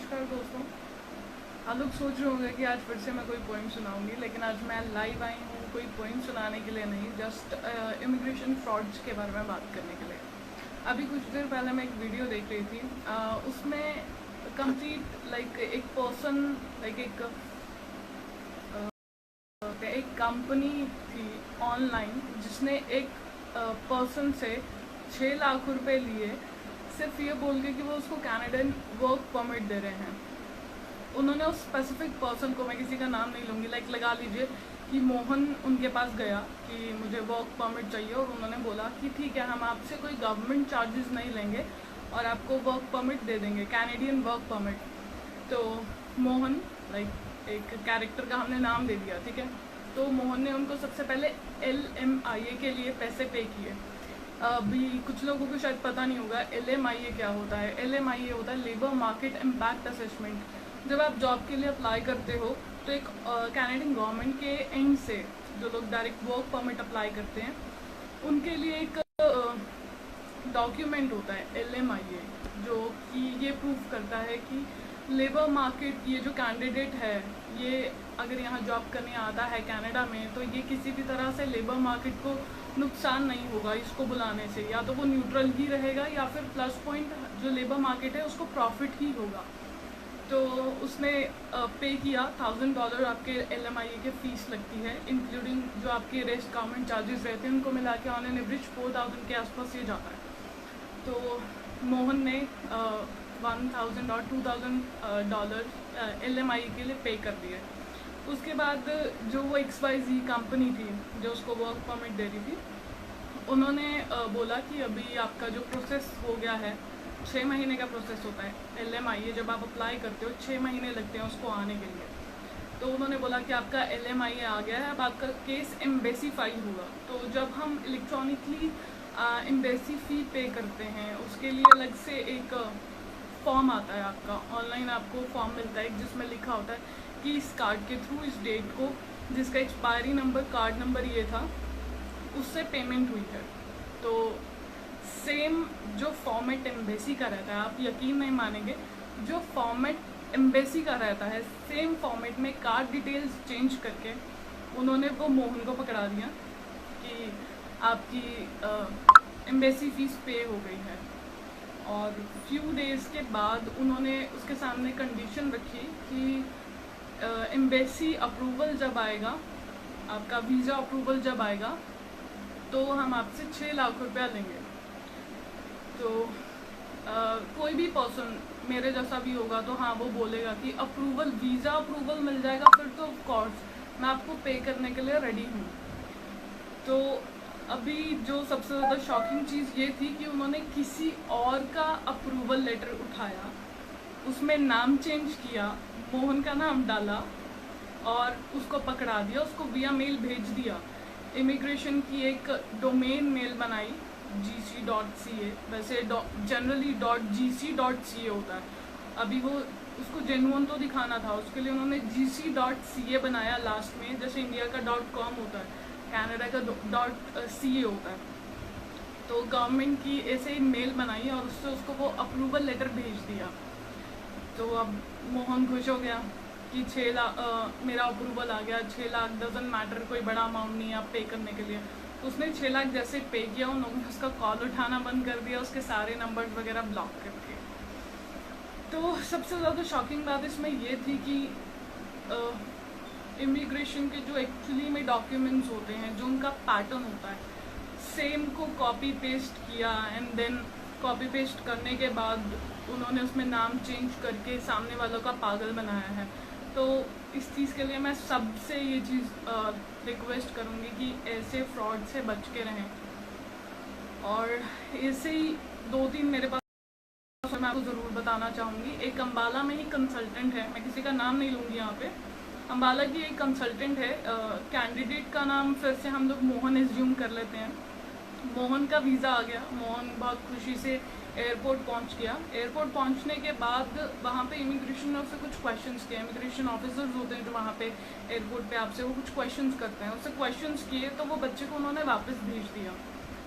नमस्कार दोस्तों। आप लोग सोच रहे होंगे कि आज फिर से मैं कोई पोइम सुनाऊंगी, लेकिन आज मैं लाइव आई हूँ कोई पोइम सुनाने के लिए नहीं, जस्ट इमिग्रेशन फ्रॉड्स के बारे में बात करने के लिए। अभी कुछ देर पहले मैं एक वीडियो देख रही थी, उसमें कंप्लीट एक पर्सन एक कंपनी थी ऑनलाइन जिसने एक पर्सन से 6 लाख रुपए लिए सिर्फ ये बोल के कि वो उसको कैनेडियन वर्क परमिट दे रहे हैं। उन्होंने उस स्पेसिफिक पर्सन को, मैं किसी का नाम नहीं लूँगी, लगा लीजिए कि मोहन उनके पास गया कि मुझे वर्क परमिट चाहिए, और उन्होंने बोला कि ठीक है, हम आपसे कोई गवर्नमेंट चार्जेस नहीं लेंगे और आपको वर्क परमिट दे देंगे, कैनेडियन वर्क परमिट। तो मोहन एक कैरेक्टर का हमने नाम दे दिया, ठीक है। तो मोहन ने उनको सबसे पहले LMIA के लिए पैसे पे किए। अभी कुछ लोगों को शायद पता नहीं होगा LMIA क्या होता है। LMIA होता है लेबर मार्केट इम्पैक्ट असेसमेंट। जब आप जॉब के लिए अप्लाई करते हो तो एक कैनेडियन गवर्नमेंट के एंड से जो लोग डायरेक्ट वर्क परमिट अप्लाई करते हैं उनके लिए एक डॉक्यूमेंट होता है LMIA, जो कि ये प्रूफ करता है कि लेबर मार्केट, ये जो कैंडिडेट है ये अगर यहाँ जॉब करने आता है कनाडा में, तो ये किसी भी तरह से लेबर मार्केट को नुकसान नहीं होगा इसको बुलाने से, या तो वो न्यूट्रल ही रहेगा या फिर प्लस पॉइंट जो लेबर मार्केट है उसको प्रॉफिट ही होगा। तो उसने पे किया $1000 आपके LMIA के फ़ीस लगती है, इंक्लूडिंग जो आपके रेस्ट गवर्नमेंट चार्जेस रहते हैं उनको मिला के ऑन एन एवरेज 4000 के आसपास ये जाता है। तो मोहन ने 1000 और $2000 LMIA के लिए पे कर दिए। उसके बाद जो वो XYZ कंपनी थी जो उसको वर्क परमिट दे रही थी, उन्होंने बोला कि अभी आपका जो प्रोसेस हो गया है, 6 महीने का प्रोसेस होता है LMIA, जब आप अप्लाई करते हो 6 महीने लगते हैं उसको आने के लिए। तो उन्होंने बोला कि आपका LMIA आ गया है, अब आपका केस एम्बेसी फाइल होगा। तो जब हम इलेक्ट्रॉनिकली एम्बेसी फ़ी पे करते हैं उसके लिए अलग से एक फॉर्म आता है, आपका ऑनलाइन आपको फॉर्म मिलता है जिसमें लिखा होता है कि इस कार्ड के थ्रू इस डेट को, जिसका एक्सपायरी नंबर कार्ड नंबर ये था, उससे पेमेंट हुई है। तो सेम जो फॉर्मेट एम्बेसी का रहता है, आप यकीन नहीं मानेंगे, जो फॉर्मेट एम्बेसी का रहता है सेम फॉर्मेट में कार्ड डिटेल्स चेंज करके उन्होंने वो मोहन को पकड़ा दिया कि आपकी एम्बेसी फ़ीस पे हो गई है। और फ्यू डेज़ के बाद उन्होंने उसके सामने कंडीशन रखी कि एम्बेसी अप्रूवल जब आएगा, आपका वीज़ा अप्रूवल जब आएगा, तो हम आपसे 6 लाख रुपया लेंगे। तो कोई भी पर्सन मेरे जैसा भी होगा तो हाँ, वो बोलेगा कि अप्रूवल, वीज़ा अप्रूवल मिल जाएगा फिर तो ऑफ कोर्स मैं आपको पे करने के लिए रेडी हूँ। तो अभी जो सबसे ज़्यादा शॉकिंग चीज़ ये थी कि उन्होंने किसी और का अप्रूवल लेटर उठाया, उसमें नाम चेंज किया, मोहन का नाम डाला और उसको पकड़ा दिया, उसको विया मेल भेज दिया। इमिग्रेशन की एक डोमेन मेल बनाई gc.ca, वैसे जनरली .gc.ca होता है, अभी वो उसको जेन्युइन तो दिखाना था, उसके लिए उन्होंने gc.ca बनाया लास्ट में, जैसे इंडिया का .com होता है, कनाडा का .ca होता है। तो गवर्नमेंट की ऐसे ही मेल बनाई और उससे उसको वो अप्रूवल लेटर भेज दिया। तो अब मोहन खुश हो गया कि 6 लाख मेरा अप्रूवल आ गया, 6 लाख डजन मैटर, कोई बड़ा अमाउंट नहीं है आप पे करने के लिए। उसने 6 लाख जैसे पे किया, उन लोगों ने उसका कॉल उठाना बंद कर दिया, उसके सारे नंबर्स वगैरह ब्लॉक कर दिए। तो सबसे ज़्यादा शॉकिंग बात इसमें ये थी कि इमिग्रेशन के जो एक्चुअली में डॉक्यूमेंट्स होते हैं, जो उनका पैटर्न होता है, सेम को कॉपी पेस्ट किया, एंड देन कॉपी पेस्ट करने के बाद उन्होंने उसमें नाम चेंज करके सामने वालों का पागल बनाया है। तो इस चीज़ के लिए मैं सबसे ये चीज़ रिक्वेस्ट करूँगी कि ऐसे फ्रॉड से बच के रहें। और ऐसे ही 2-3 मेरे पास मैं आपको ज़रूर बताना चाहूँगी। एक अम्बाला में ही कंसल्टेंट है, मैं किसी का नाम नहीं लूँगी यहाँ पे, अम्बाला की एक कंसल्टेंट है, कैंडिडेट का नाम फिर से हम लोग मोहन एज्यूम कर लेते हैं। मोहन का वीज़ा आ गया, मोहन बहुत खुशी से एयरपोर्ट पहुंच गया। एयरपोर्ट पहुंचने के बाद वहाँ पे इमिग्रेशन ने उससे कुछ क्वेश्चंस किए, इमिग्रेशन ऑफिसर्स होते हैं जो वहाँ पे एयरपोर्ट पे आपसे वो कुछ क्वेश्चंस करते हैं, उससे क्वेश्चंस किए तो वो बच्चे को उन्होंने वापस भेज दिया,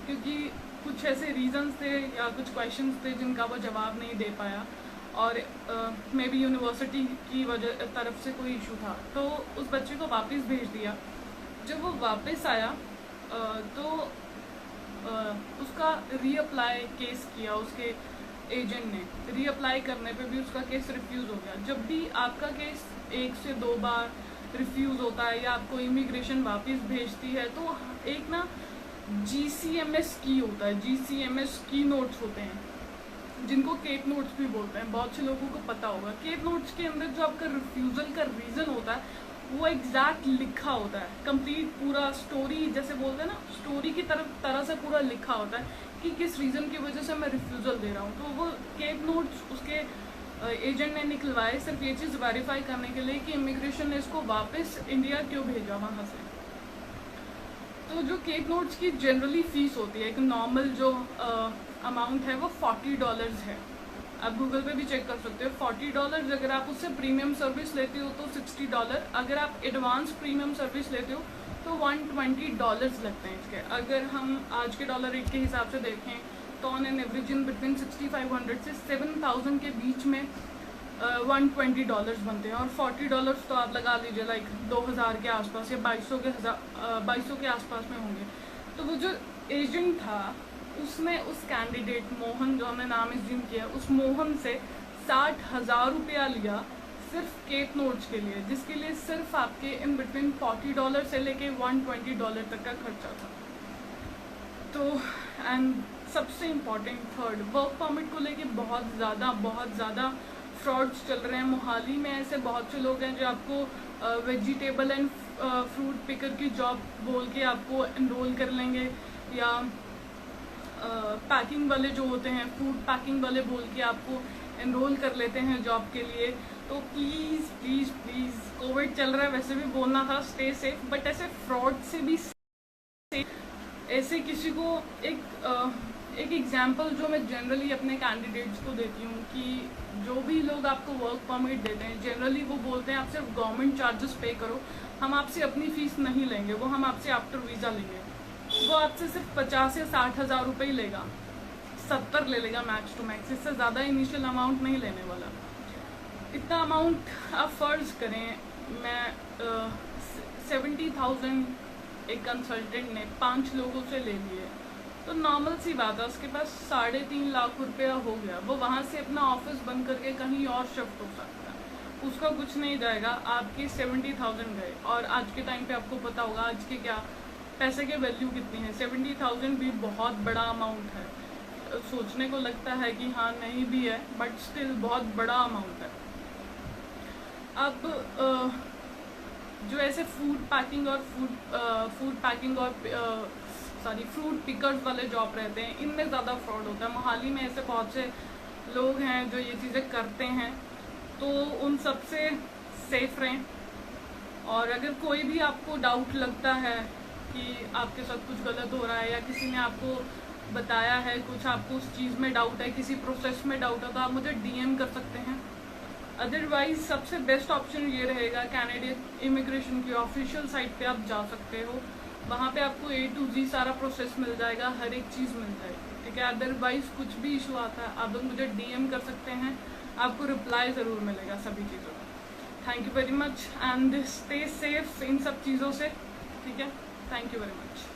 क्योंकि कुछ ऐसे रीजंस थे या कुछ क्वेश्चंस थे जिनका वो जवाब नहीं दे पाया। और मे बी यूनिवर्सिटी की वजह तरफ से कोई इशू था, तो उस बच्चे को वापस भेज दिया। जब वो वापस आया तो उसका रीअप्लाई केस किया उसके एजेंट ने। रीअप्लाई करने पे भी उसका केस रिफ्यूज़ हो गया। जब भी आपका केस 1 से 2 बार रिफ्यूज़ होता है या आपको इमिग्रेशन वापस भेजती है, तो एक ना GCMS की होता है, GCMS की नोट्स होते हैं जिनको केप नोट्स भी बोलते हैं, बहुत से लोगों को पता होगा। केप नोट्स के अंदर जो आपका रिफ्यूज़ल का रीज़न होता है वो एग्जैक्ट लिखा होता है, कंप्लीट पूरा स्टोरी जैसे बोलते हैं ना, स्टोरी की तरह से पूरा लिखा होता है कि किस रीज़न की वजह से मैं रिफ्यूज़ल दे रहा हूँ। तो वो केप नोट्स उसके एजेंट ने निकलवाए सिर्फ ये चीज़ वेरीफाई करने के लिए कि इमिग्रेशन ने इसको वापस इंडिया क्यों भेजा वहाँ से। तो जो केप नोट्स की जनरली फ़ीस होती है, एक नॉर्मल जो अमाउंट है वो $40 है। आप गूगल पे भी चेक कर सकते हो। $40 अगर आप उससे प्रीमियम सर्विस लेते हो तो $60, अगर आप एडवांस प्रीमियम सर्विस लेते हो तो $120 लगते हैं इसके। अगर हम आज के डॉलर रेट के हिसाब से देखें तो on an average in between 6500 से 7000 के बीच में $120 बनते हैं। और $40 तो आप लगा लीजिए लाइक 2000 के आसपास या 2200 के आसपास में होंगे। तो वो जो एजेंट था उसने उस कैंडिडेट मोहन, जो हमने नाम इस्यूम किया, उस मोहन से 60,000 रुपया लिया सिर्फ केप नोट्स के लिए, जिसके लिए सिर्फ आपके इन बिटवीन $40 से लेके $120 तक का खर्चा था। तो एंड सबसे इम्पॉर्टेंट थर्ड, वर्क परमिट को लेके बहुत ज़्यादा फ्रॉड्स चल रहे हैं। मोहाली में ऐसे बहुत से लोग हैं जो आपको वेजिटेबल एंड फ्रूट पिकर की जॉब बोल के आपको एनरोल कर लेंगे, या पैकिंग वाले जो होते हैं, फूड पैकिंग वाले बोल के आपको एनरोल कर लेते हैं जॉब के लिए। तो प्लीज़ प्लीज़ प्लीज़, कोविड चल रहा है, वैसे भी बोलना था स्टे सेफ, बट ऐसे फ्रॉड से भी ऐसे किसी को एक एग्जांपल जो मैं जनरली अपने कैंडिडेट्स को देती हूँ कि जो भी लोग आपको वर्क परमिट देते हैं जनरली वो बोलते हैं आप सिर्फ गवर्नमेंट चार्जेस पे करो, हम आपसे अपनी फ़ीस नहीं लेंगे, वो हम आपसे आफ्टर वीज़ा लेंगे। वो आपसे सिर्फ 50 या 60,000 रुपये ही लेगा, 70 ले लेगा मैक्स टू मैक्स, इससे ज़्यादा इनिशियल अमाउंट नहीं लेने वाला। इतना अमाउंट आप फ़र्ज़ करें, मैं 70,000 एक कंसल्टेंट ने 5 लोगों से ले लिए, तो नॉर्मल सी बात है उसके पास 3.5 लाख रुपया हो गया। वो वहाँ से अपना ऑफिस बंद करके कहीं और शिफ्ट हो सकता है, उसका कुछ नहीं जाएगा, आपके 70,000 गए। और आज के टाइम पे आपको पता होगा आज के क्या पैसे की वैल्यू कितनी है। 70,000 भी बहुत बड़ा अमाउंट है, सोचने को लगता है कि हाँ नहीं भी है, बट स्टिल बहुत बड़ा अमाउंट है। अब जो ऐसे फूड पैकिंग और फ्रूट पिकर्स वाले जॉब रहते हैं, इनमें ज़्यादा फ्रॉड होता है। मोहाली में ऐसे बहुत से लोग हैं जो ये चीज़ें करते हैं, तो उन सब से सेफ रहें। और अगर कोई भी आपको डाउट लगता है कि आपके साथ कुछ गलत हो रहा है या किसी ने आपको बताया है कुछ, आपको उस चीज़ में डाउट है, किसी प्रोसेस में डाउट है, तो आप मुझे DM कर सकते हैं। अदरवाइज सबसे बेस्ट ऑप्शन ये रहेगा, कैनेडियन इमिग्रेशन की ऑफिशियल साइट पे आप जा सकते हो, वहाँ पे आपको A to Z सारा प्रोसेस मिल जाएगा, हर एक चीज़ मिल जाएगी, ठीक है। अदरवाइज कुछ भी इशू आता है आप लोग मुझे DM कर सकते हैं, आपको रिप्लाई ज़रूर मिलेगा सभी चीज़ों का। Thank you very much and stay safe in सब चीज़ों से, ठीक है। Thank you very much.